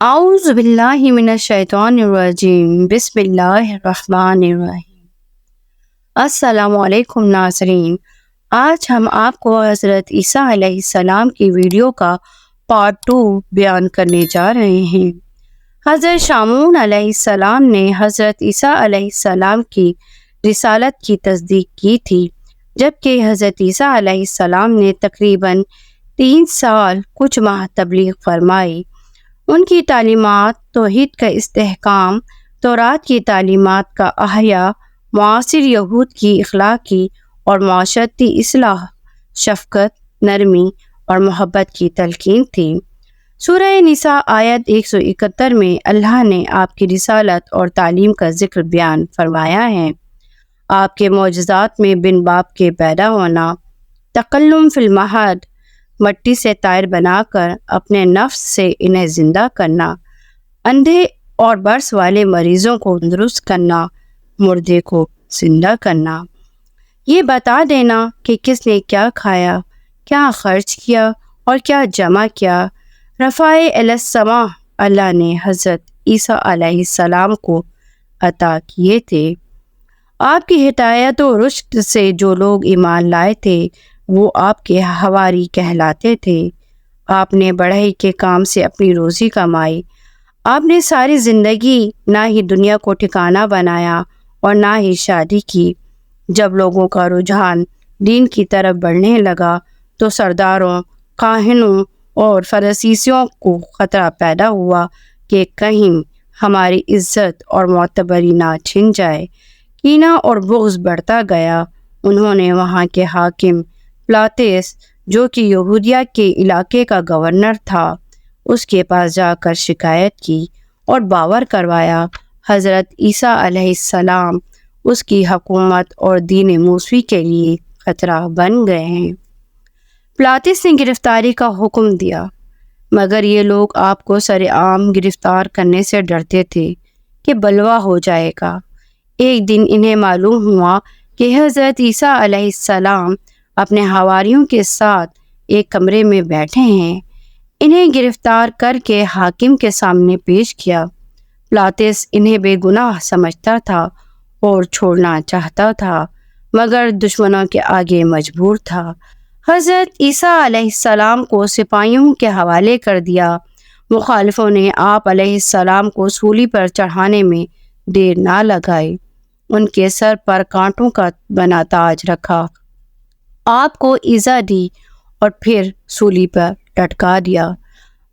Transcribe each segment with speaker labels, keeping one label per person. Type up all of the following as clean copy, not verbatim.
Speaker 1: اعوذ باللہ من الشیطان الرجیم بسم اللہ الرحمن الرحیم۔ السلام علیکم ناظرین، آج ہم آپ کو حضرت عیسیٰ علیہ السلام کی ویڈیو کا پارٹ 2 بیان کرنے جا رہے ہیں۔ حضرت شامعون علیہ السلام نے حضرت عیسیٰ علیہ السلام کی رسالت کی تصدیق کی تھی، جبکہ حضرت عیسیٰ علیہ السلام نے تقریباً 3 سال کچھ ماہ تبلیغ فرمائی۔ ان کی تعلیمات توحید کا استحکام، تورات کی تعلیمات کا احیاء، معاصر یہود کی اخلاقی اور معاشرتی اصلاح، شفقت، نرمی اور محبت کی تلقین تھی۔ سورہ نساء آیت 171 میں اللہ نے آپ کی رسالت اور تعلیم کا ذکر بیان فرمایا ہے۔ آپ کے معجزات میں بن باپ کے پیدا ہونا، تکلم فی المہد، مٹی سے طائر بنا کر اپنے نفس سے انہیں زندہ کرنا، اندھے اور برس والے مریضوں کو درست کرنا، مردے کو زندہ کرنا، یہ بتا دینا کہ کس نے کیا کھایا، کیا خرچ کیا اور کیا جمع کیا، رفع الی السماء اللہ نے حضرت عیسیٰ علیہ السلام کو عطا کیے تھے۔ آپ کی ہدایت و رشد سے جو لوگ ایمان لائے تھے وہ آپ کے حواری کہلاتے تھے۔ آپ نے بڑھئی کے کام سے اپنی روزی کمائی۔ آپ نے ساری زندگی نہ ہی دنیا کو ٹھکانہ بنایا اور نہ ہی شادی کی۔ جب لوگوں کا رجحان دین کی طرف بڑھنے لگا تو سرداروں، کاہنوں اور فرسیسیوں کو خطرہ پیدا ہوا کہ کہیں ہماری عزت اور معتبری نہ چھن جائے۔ کینہ اور بغض بڑھتا گیا۔ انہوں نے وہاں کے حاکم پلاطس، جو کہ یہودیہ کے علاقے کا گورنر تھا، اس کے پاس جا کر شکایت کی اور باور کروایا حضرت عیسیٰ علیہ السلام اس کی حکومت اور دین موسوی کے لیے خطرہ بن گئے ہیں۔ پلاطس نے گرفتاری کا حکم دیا، مگر یہ لوگ آپ کو سرعام گرفتار کرنے سے ڈرتے تھے کہ بلوا ہو جائے گا۔ ایک دن انہیں معلوم ہوا کہ حضرت عیسیٰ علیہ السلام اپنے حواریوں کے ساتھ ایک کمرے میں بیٹھے ہیں۔ انہیں گرفتار کر کے حاکم کے سامنے پیش کیا۔ پلاطس انہیں بے گناہ سمجھتا تھا اور چھوڑنا چاہتا تھا، مگر دشمنوں کے آگے مجبور تھا۔ حضرت عیسیٰ علیہ السلام کو سپاہیوں کے حوالے کر دیا۔ مخالفوں نے آپ علیہ السلام کو سولی پر چڑھانے میں دیر نہ لگائی۔ ان کے سر پر کانٹوں کا بنا تاج رکھا، آپ کو ایذا دی اور پھر سولی پر لٹکا دیا۔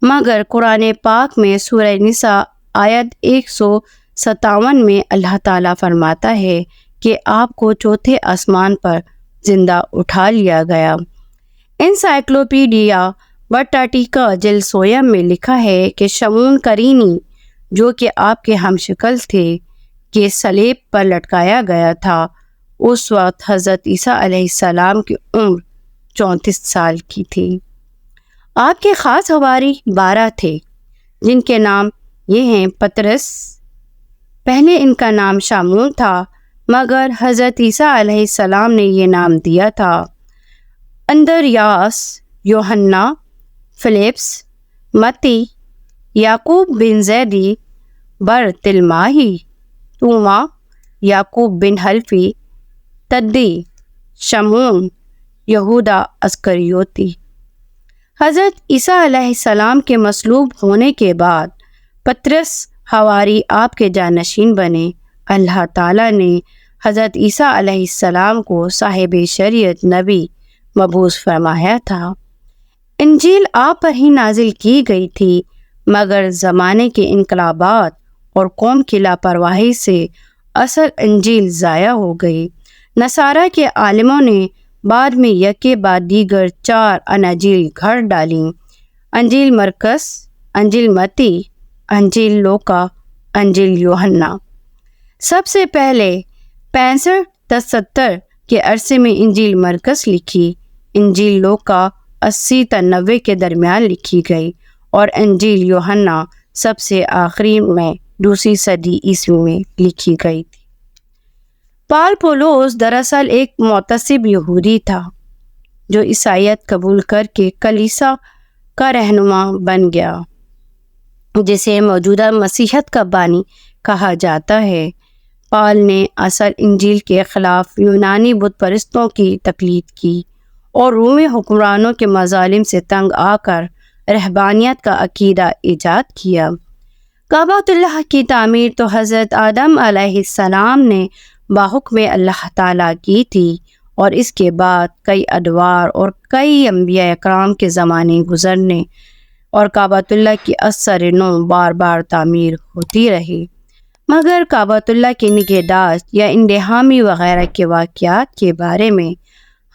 Speaker 1: مگر قرآن پاک میں سورہ نساء آیت 157 میں اللہ تعالیٰ فرماتا ہے کہ آپ کو چوتھے آسمان پر زندہ اٹھا لیا گیا۔ انسائکلوپیڈیا برٹانیکا جلد سویم میں لکھا ہے کہ شمعون قرینی، جو کہ آپ کے ہم شکل تھے، کہ صلیب پر لٹکایا گیا تھا، اس وقت حضرت عیسیٰ علیہ السلام کی عمر 34 سال کی تھی۔ آپ کے خاص حواری 12 تھے، جن کے نام یہ ہیں: پطرس، پہلے ان کا نام شامعون تھا، مگر حضرت عیسیٰ علیہ السلام نے یہ نام دیا تھا۔ اندریاس، یوحنا، فلپس، متی، یعقوب بن زیدی، برتلمائی، توما، یعقوب بن حلفی، تدی، شمعون، یہودا اسکریوتی۔ حضرت عیسیٰ علیہ السلام کے مصلوب ہونے کے بعد پطرس حواری آپ کے جانشین بنے۔ اللہ تعالیٰ نے حضرت عیسیٰ علیہ السلام کو صاحب شریعت نبی مبعوث فرمایا تھا۔ انجیل آپ پر ہی نازل کی گئی تھی، مگر زمانے کے انقلابات اور قوم کی لاپرواہی سے اصل انجیل ضائع ہو گئی۔ نصارہ کے عالموں نے بعد میں یکے بعد دیگر 4 اناجیل گھڑ ڈالیں: انجیل مرکس، انجیل متی، انجیل لوکا، انجیل یوحنا۔ سب سے پہلے 65 تا 70 کے عرصے میں انجیل مرکس لکھی، انجیل لوکا 80 تا 90 کے درمیان لکھی گئی، اور انجیل یوحنا سب سے آخری میں 2 صدی عیسوی میں لکھی گئی تھی۔ پال پولوس دراصل ایک معتصب یہودی تھا جو عیسائیت قبول کر کے کلیسا کا رہنما بن گیا۔ جسے موجودہ مسیحیت کا بانی کہا جاتا ہے، پال نے اصل انجیل کے خلاف یونانی بت پرستوں کی تقلید کی اور رومی حکمرانوں کے مظالم سے تنگ آ کر رہبانیت کا عقیدہ ایجاد کیا۔ کعبۃ اللہ کی تعمیر تو حضرت آدم علیہ السلام نے بحکم اللہ تعالیٰ کی تھی، اور اس کے بعد کئی ادوار اور کئی انبیاء اکرام کے زمانے گزرنے اور کعبۃ اللہ کی اثر نو بار بار تعمیر ہوتی رہی، مگر کعبۃ اللہ کی نگہداشت یا انہدامی وغیرہ کے واقعات کے بارے میں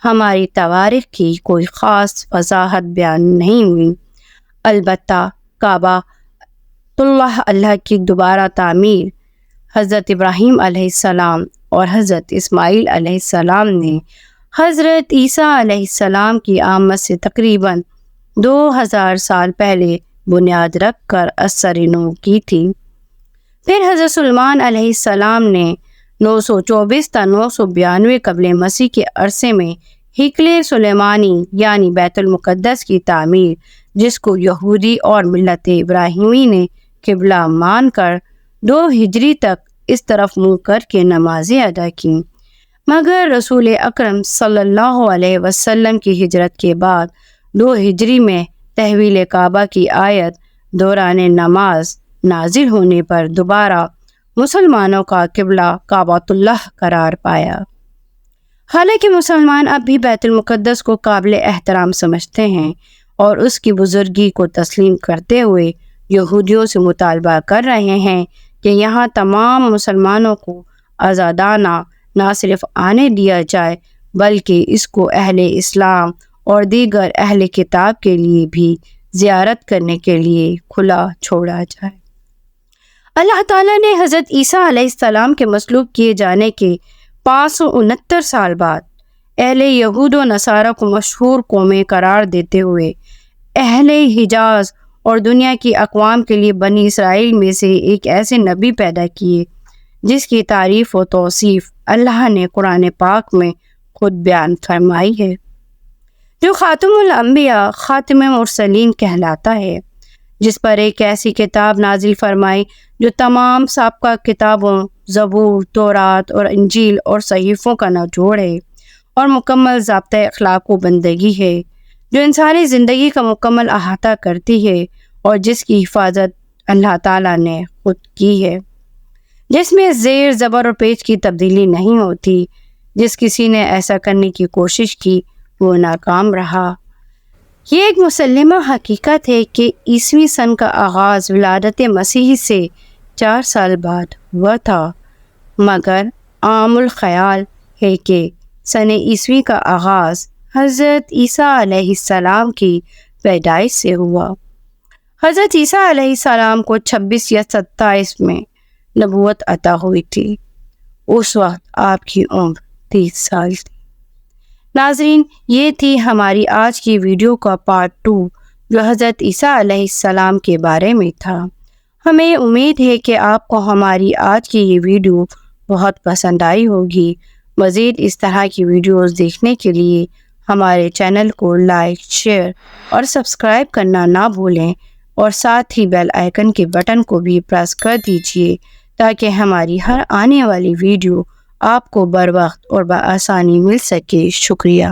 Speaker 1: ہماری تواریخ کی کوئی خاص وضاحت بیان نہیں ہوئی۔ البتہ کعبۃ اللہ کی دوبارہ تعمیر حضرت ابراہیم علیہ السلام اور حضرت اسماعیل علیہ السلام نے حضرت عیسیٰ علیہ السلام کی آمد سے تقریباً 2000 سال پہلے بنیاد رکھ کر اثر نو کی تھی۔ پھر حضرت سلیمان علیہ السلام نے 924 تا 992 قبل مسیح کے عرصے میں ہیکل سلیمانی یعنی بیت المقدس کی تعمیر، جس کو یہودی اور ملت ابراہیمی نے قبلہ مان کر 2 ہجری تک اس طرف منہ کر کے نمازیں ادا کیں، مگر رسول اکرم صلی اللہ علیہ وسلم کی ہجرت کے بعد 2 ہجری میں تحویل کعبہ کی آیت دوران نماز نازل ہونے پر دوبارہ مسلمانوں کا قبلہ کعبۃ اللہ قرار پایا۔ حالانکہ مسلمان اب بھی بیت المقدس کو قابل احترام سمجھتے ہیں اور اس کی بزرگی کو تسلیم کرتے ہوئے یہودیوں سے مطالبہ کر رہے ہیں کہ یہاں تمام مسلمانوں کو آزادانہ نہ صرف آنے دیا جائے بلکہ اس کو اہل اسلام اور دیگر اہل کتاب کے لیے بھی زیارت کرنے کے لیے کھلا چھوڑا جائے۔ اللہ تعالیٰ نے حضرت عیسیٰ علیہ السلام کے مصلوب کیے جانے کے 569 سال بعد اہل یہود و نصارہ کو مشہور قومیں قرار دیتے ہوئے اہل حجاز اور دنیا کی اقوام کے لیے بنی اسرائیل میں سے ایک ایسے نبی پیدا کیے جس کی تعریف و توصیف اللہ نے قرآن پاک میں خود بیان فرمائی ہے، جو خاتم الانبیاء خاتم مرسلین کہلاتا ہے، جس پر ایک ایسی کتاب نازل فرمائی جو تمام سابقہ کتابوں زبور، تورات اور انجیل اور صحیفوں کا نچوڑ ہے اور مکمل ضابطۂ اخلاق و بندگی ہے، جو انسانی زندگی کا مکمل احاطہ کرتی ہے اور جس کی حفاظت اللہ تعالیٰ نے خود کی ہے، جس میں زیر زبر اور پیچ کی تبدیلی نہیں ہوتی۔ جس کسی نے ایسا کرنے کی کوشش کی وہ ناکام رہا۔ یہ ایک مسلمہ حقیقت ہے کہ عیسوی سن کا آغاز ولادت مسیح سے 4 سال بعد ہوا تھا، مگر عام الخیال ہے کہ سن عیسوی کا آغاز حضرت عیسیٰ علیہ السلام کی پیدائش سے ہوا۔ حضرت عیسیٰ علیہ السلام کو 26 یا 27 میں نبوت عطا ہوئی تھی۔ اس وقت آپ کی عمر 30 سال تھی۔ ناظرین، یہ تھی ہماری آج کی ویڈیو کا پارٹ 2 جو حضرت عیسیٰ علیہ السلام کے بارے میں تھا۔ ہمیں امید ہے کہ آپ کو ہماری آج کی یہ ویڈیو بہت پسند آئی ہوگی۔ مزید اس طرح کی ویڈیوز دیکھنے کے لیے ہمارے چینل کو لائک، شیئر اور سبسکرائب کرنا نہ بھولیں، اور ساتھ ہی بیل آئیکن کے بٹن کو بھی پریس کر دیجیے تاکہ ہماری ہر آنے والی ویڈیو آپ کو بر وقت اور بآسانی مل سکے۔ شکریہ۔